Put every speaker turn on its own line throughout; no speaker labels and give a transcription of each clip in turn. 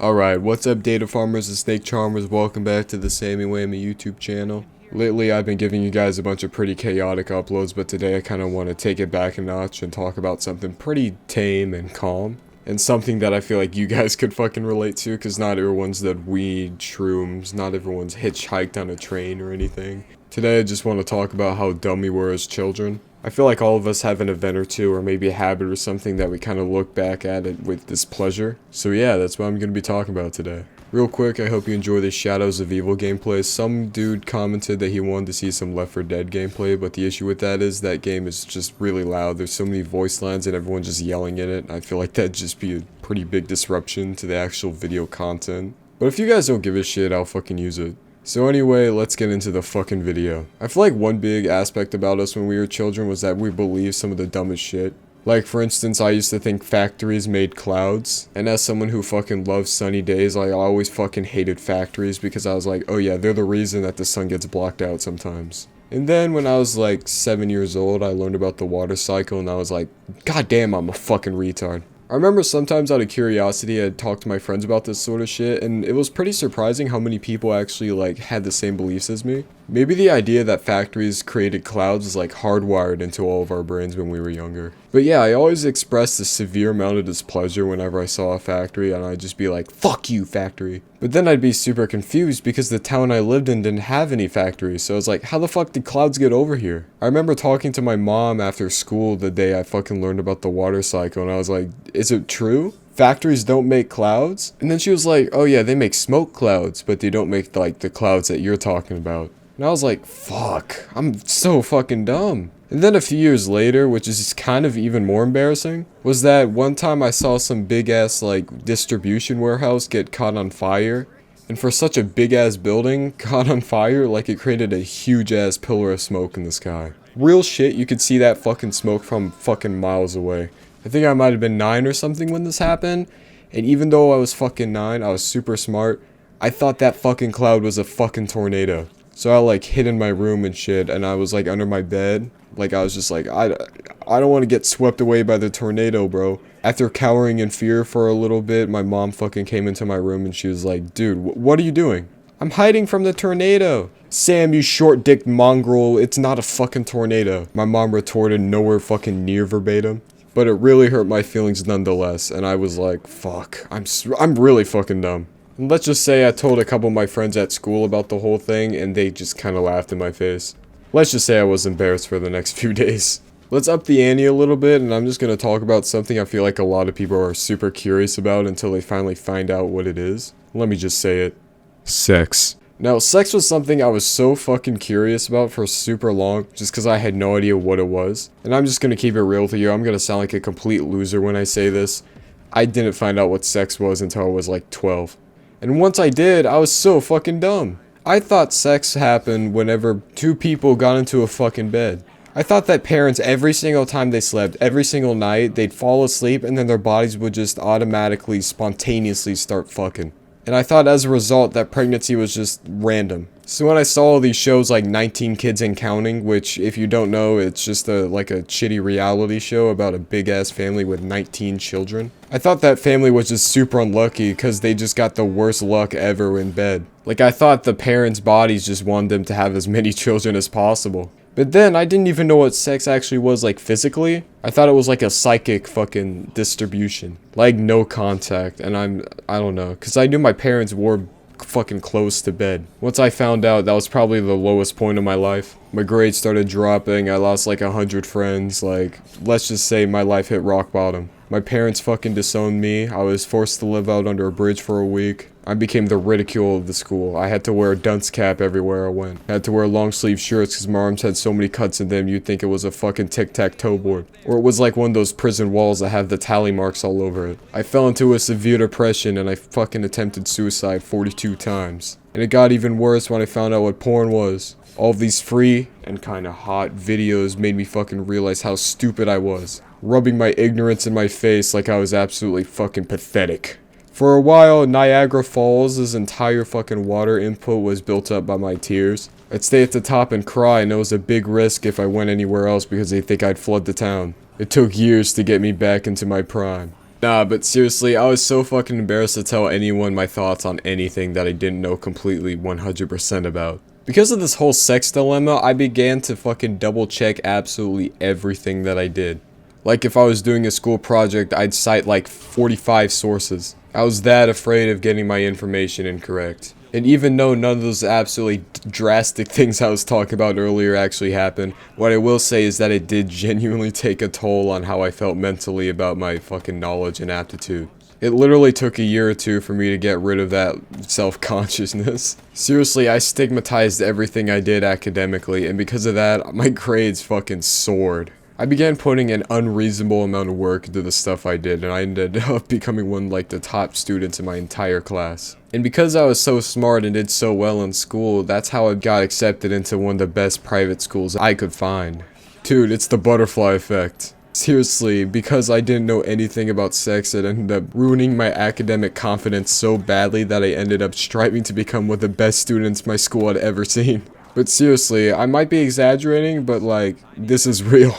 Alright, what's up data farmers and snake charmers? Welcome back to the Sammy Whammy YouTube channel. Lately I've been giving you guys a bunch of pretty chaotic uploads, but today I kind of want to take it back a notch and talk about something pretty tame and calm. And something that I feel like you guys could fucking relate to, because not everyone's done weed, shrooms, not everyone's hitchhiked on a train or anything. Today I just want to talk about how dumb we were as children. I feel like all of us have an event or two, or maybe a habit or something that we kind of look back at it with displeasure. So yeah, that's what I'm going to be talking about today. Real quick, I hope you enjoy this Shadows of Evil gameplay. Some dude commented that he wanted to see some Left 4 Dead gameplay, but the issue with that is that game is just really loud. There's so many voice lines and everyone's just yelling in it. I feel like that'd just be a pretty big disruption to the actual video content. But if you guys don't give a shit, I'll fucking use it. So anyway, let's get into the fucking video. I feel like one big aspect about us when we were children was that we believed some of the dumbest shit. Like, for instance, I used to think factories made clouds, and as someone who fucking loves sunny days, I always fucking hated factories because I was like, oh yeah, they're the reason that the sun gets blocked out sometimes. And then when I was like 7 years old, I learned about the water cycle, and I was like, god damn, I'm a fucking retard. I remember sometimes out of curiosity I'd talk to my friends about this sort of shit, and it was pretty surprising how many people actually like had the same beliefs as me. Maybe the idea that factories created clouds is like hardwired into all of our brains when we were younger. But yeah, I always expressed a severe amount of displeasure whenever I saw a factory, and I'd just be like, fuck you, factory. But then I'd be super confused because the town I lived in didn't have any factories, so I was like, how the fuck did clouds get over here? I remember talking to my mom after school the day I fucking learned about the water cycle, and I was like, is it true? Factories don't make clouds? And then she was like, oh yeah, they make smoke clouds, but they don't make like the clouds that you're talking about. And I was like, fuck, I'm so fucking dumb. And then a few years later, which is kind of even more embarrassing, was that one time I saw some big ass like distribution warehouse get caught on fire. And for such a big ass building caught on fire, like it created a huge ass pillar of smoke in the sky. Real shit, you could see that fucking smoke from fucking miles away. I think I might have been 9 or something when this happened. And even though I was fucking 9, I was super smart. I thought that fucking cloud was a fucking tornado. So I like hid in my room and shit, and I was like under my bed. Like I was just like, I don't want to get swept away by the tornado, bro. After cowering in fear for a little bit, my mom fucking came into my room and she was like, dude, what are you doing? I'm hiding from the tornado. Sam, you short-dicked mongrel, it's not a fucking tornado. My mom retorted nowhere fucking near verbatim. But it really hurt my feelings nonetheless, and I was like, fuck, I'm really fucking dumb. And let's just say I told a couple of my friends at school about the whole thing, and they just kind of laughed in my face. Let's just say I was embarrassed for the next few days. Let's up the ante a little bit, and I'm just going to talk about something I feel like a lot of people are super curious about until they finally find out what it is. Let me just say it. Sex. Now, sex was something I was so fucking curious about for super long, just because I had no idea what it was. And I'm just going to keep it real with you, I'm going to sound like a complete loser when I say this. I didn't find out what sex was until I was like 12. And once I did, I was so fucking dumb. I thought sex happened whenever two people got into a fucking bed. I thought that parents, every single time they slept, every single night, they'd fall asleep and then their bodies would just automatically, spontaneously start fucking. And I thought as a result that pregnancy was just random. So when I saw all these shows like 19 Kids and Counting, which if you don't know, it's just like a shitty reality show about a big ass family with 19 children. I thought that family was just super unlucky because they just got the worst luck ever in bed. Like I thought the parents' bodies just wanted them to have as many children as possible. But then I didn't even know what sex actually was like physically. I thought it was like a psychic fucking distribution. Like no contact, and I don't know, cause I knew my parents wore fucking clothes to bed. Once I found out, that was probably the lowest point of my life. My grades started dropping, I lost like 100 friends, like, let's just say my life hit rock bottom. My parents fucking disowned me, I was forced to live out under a bridge for a week. I became the ridicule of the school. I had to wear a dunce cap everywhere I went. I had to wear long sleeve shirts because my arms had so many cuts in them you'd think it was a fucking tic-tac-toe board. Or it was like one of those prison walls that have the tally marks all over it. I fell into a severe depression and I fucking attempted suicide 42 times. And it got even worse when I found out what porn was. All of these free and kinda hot videos made me fucking realize how stupid I was. Rubbing my ignorance in my face like I was absolutely fucking pathetic. For a while, Niagara Falls' entire fucking water input was built up by my tears. I'd stay at the top and cry, and it was a big risk if I went anywhere else because they think I'd flood the town. It took years to get me back into my prime. Nah, but seriously, I was so fucking embarrassed to tell anyone my thoughts on anything that I didn't know completely 100% about. Because of this whole sex dilemma, I began to fucking double check absolutely everything that I did. Like if I was doing a school project, I'd cite like 45 sources. I was that afraid of getting my information incorrect. And even though none of those absolutely drastic things I was talking about earlier actually happened, what I will say is that it did genuinely take a toll on how I felt mentally about my fucking knowledge and aptitude. It literally took a year or two for me to get rid of that self-consciousness. Seriously, I stigmatized everything I did academically, and because of that, my grades fucking soared. I began putting an unreasonable amount of work into the stuff I did, and I ended up becoming one of like the top students in my entire class. And because I was so smart and did so well in school, that's how I got accepted into one of the best private schools I could find. Dude, it's the butterfly effect. Seriously, because I didn't know anything about sex, it ended up ruining my academic confidence so badly that I ended up striving to become one of the best students my school had ever seen. But seriously, I might be exaggerating, but like, this is real.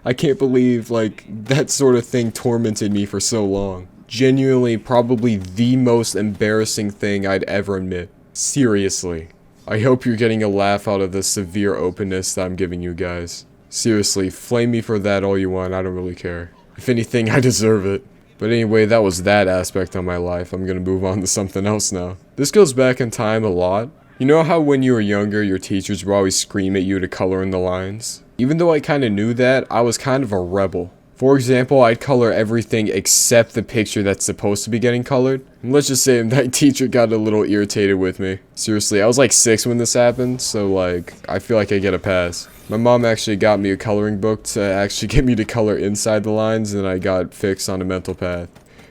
I can't believe, like, that sort of thing tormented me for so long. Genuinely, probably the most embarrassing thing I'd ever admit. Seriously. I hope you're getting a laugh out of the severe openness that I'm giving you guys. Seriously, flame me for that all you want, I don't really care. If anything, I deserve it. But anyway, that was that aspect of my life. I'm gonna move on to something else now. This goes back in time a lot. You know how when you were younger, your teachers would always scream at you to color in the lines? Even though I kinda knew that, I was kind of a rebel. For example, I'd color everything except the picture that's supposed to be getting colored. And let's just say that teacher got a little irritated with me. Seriously, I was like 6 when this happened, so like, I feel like I get a pass. My mom actually got me a coloring book to actually get me to color inside the lines, and I got fixed on a mental path.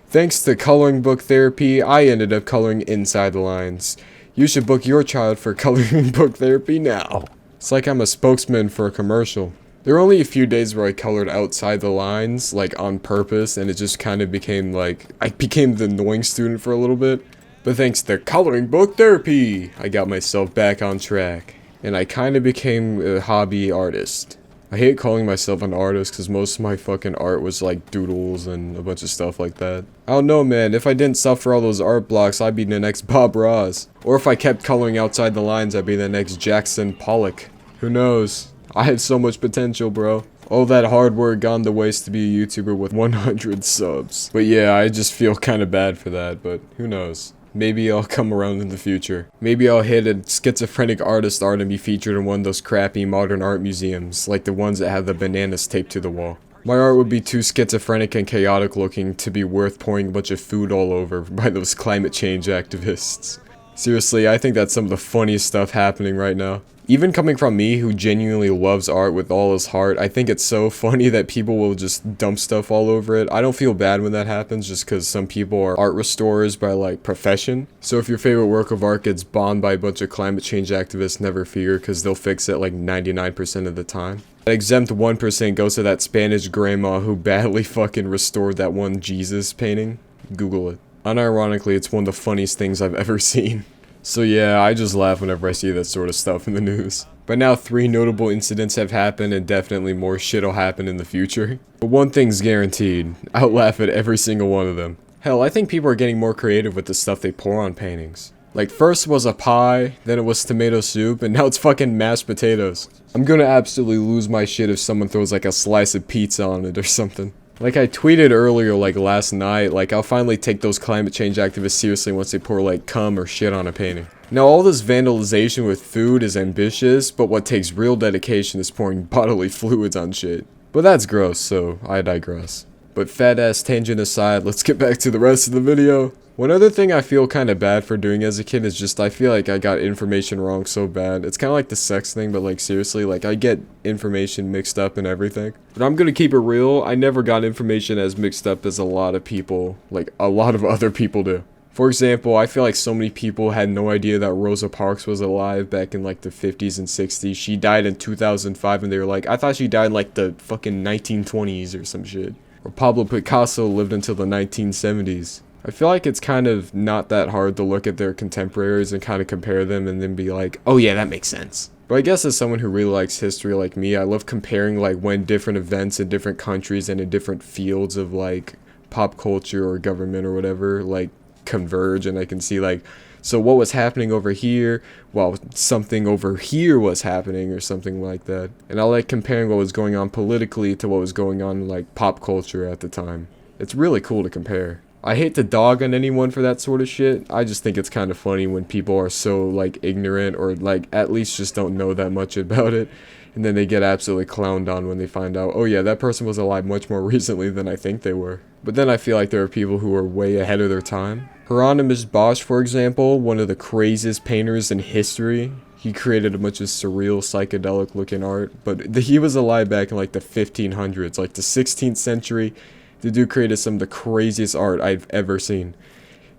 Thanks to coloring book therapy, I ended up coloring inside the lines. You should book your child for coloring book therapy now. It's like I'm a spokesman for a commercial. There were only a few days where I colored outside the lines, like on purpose, and it just kind of became like, I became the annoying student for a little bit. But thanks to coloring book therapy, I got myself back on track. And I kind of became a hobby artist. I hate calling myself an artist because most of my fucking art was like doodles and a bunch of stuff like that. I don't know, man, if I didn't suffer all those art blocks, I'd be the next Bob Ross. Or if I kept coloring outside the lines, I'd be the next Jackson Pollock. Who knows? I had so much potential, bro. All that hard work gone to waste to be a YouTuber with 100 subs. But yeah, I just feel kind of bad for that, but who knows? Maybe I'll come around in the future. Maybe I'll hit a schizophrenic artist art and be featured in one of those crappy modern art museums, like the ones that have the bananas taped to the wall. My art would be too schizophrenic and chaotic looking to be worth pouring a bunch of food all over by those climate change activists. Seriously, I think that's some of the funniest stuff happening right now. Even coming from me, who genuinely loves art with all his heart, I think it's so funny that people will just dump stuff all over it. I don't feel bad when that happens just because some people are art restorers by like profession. So if your favorite work of art gets bombed by a bunch of climate change activists, never fear because they'll fix it like 99% of the time. That exempt 1% goes to that Spanish grandma who badly fucking restored that one Jesus painting. Google it. Unironically, it's one of the funniest things I've ever seen. So yeah, I just laugh whenever I see that sort of stuff in the news. By now, 3 notable incidents have happened and definitely more shit'll happen in the future. But one thing's guaranteed, I'll laugh at every single one of them. Hell, I think people are getting more creative with the stuff they pour on paintings. Like first was a pie, then it was tomato soup, and now it's fucking mashed potatoes. I'm gonna absolutely lose my shit if someone throws like a slice of pizza on it or something. Like I tweeted earlier, like last night, like I'll finally take those climate change activists seriously once they pour like cum or shit on a painting. Now all this vandalization with food is ambitious, but what takes real dedication is pouring bodily fluids on shit. But that's gross, so I digress. But fat ass tangent aside, let's get back to the rest of the video. One other thing I feel kind of bad for doing as a kid is just I feel like I got information wrong so bad. It's kind of like the sex thing, but like seriously, like I get information mixed up and everything. But I'm gonna keep it real, I never got information as mixed up as a lot of people, like a lot of other people do. For example, I feel like so many people had no idea that Rosa Parks was alive back in like the 50s and 60s. She died in 2005 and they were like, I thought she died in like the fucking 1920s or some shit. Or Pablo Picasso lived until the 1970s. I feel like it's kind of not that hard to look at their contemporaries and kind of compare them and then be like, oh yeah, that makes sense. But I guess as someone who really likes history like me, I love comparing like when different events in different countries and in different fields of like pop culture or government or whatever like converge, and I can see like, so what was happening over here while something over here was happening or something like that. And I like comparing what was going on politically to what was going on in like pop culture at the time. It's really cool to compare. I hate to dog on anyone for that sort of shit. I just think it's kind of funny when people are so like ignorant or like at least just don't know that much about it. And then they get absolutely clowned on when they find out, oh yeah, that person was alive much more recently than I think they were. But then I feel like there are people who are way ahead of their time. Hieronymus Bosch, for example, one of the craziest painters in history. He created a bunch of surreal, psychedelic looking art, but he was alive back in like the 1500s, like the 16th century. The dude created some of the craziest art I've ever seen.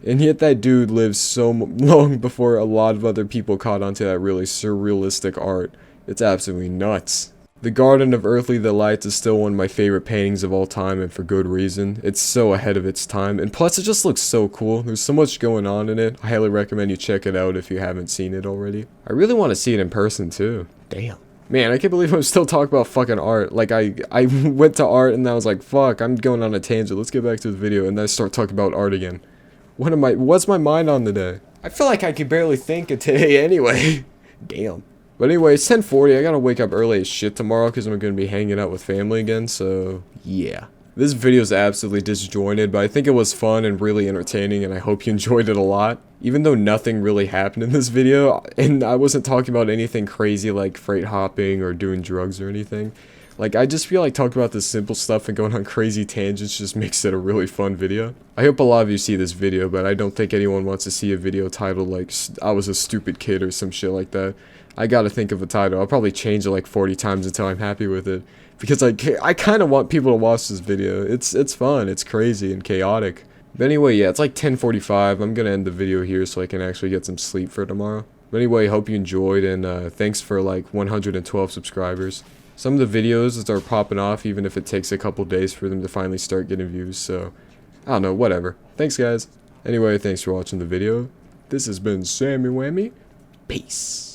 And yet that dude lived so long before a lot of other people caught onto that really surrealistic art. It's absolutely nuts. The Garden of Earthly Delights is still one of my favorite paintings of all time, and for good reason. It's so ahead of its time, and plus it just looks so cool. There's so much going on in it. I highly recommend you check it out if you haven't seen it already. I really want to see it in person too. Damn. Man, I can't believe I'm still talking about fucking art. Like, I went to art and I was like, fuck, I'm going on a tangent. Let's get back to the video, and then I start talking about art again. What's my mind on today? I feel like I can barely think of today anyway. Damn. But anyway, it's 10:40. I gotta wake up early as shit tomorrow because I'm gonna be hanging out with family again, so yeah. This video is absolutely disjointed, but I think it was fun and really entertaining, and I hope you enjoyed it a lot. Even though nothing really happened in this video, and I wasn't talking about anything crazy like freight hopping or doing drugs or anything. Like, I just feel like talking about this simple stuff and going on crazy tangents just makes it a really fun video. I hope a lot of you see this video, but I don't think anyone wants to see a video titled like, I was a stupid kid or some shit like that. I gotta think of a title. I'll probably change it like 40 times until I'm happy with it. Because I kind of want people to watch this video. It's fun, it's crazy and chaotic. But anyway, yeah, it's like 10:45. I'm gonna end the video here so I can actually get some sleep for tomorrow. But anyway, hope you enjoyed, and thanks for like 112 subscribers. Some of the videos are popping off even if it takes a couple days for them to finally start getting views, so I don't know, whatever. Thanks guys. Anyway, thanks for watching the video. This has been Sammy Whammy. Peace.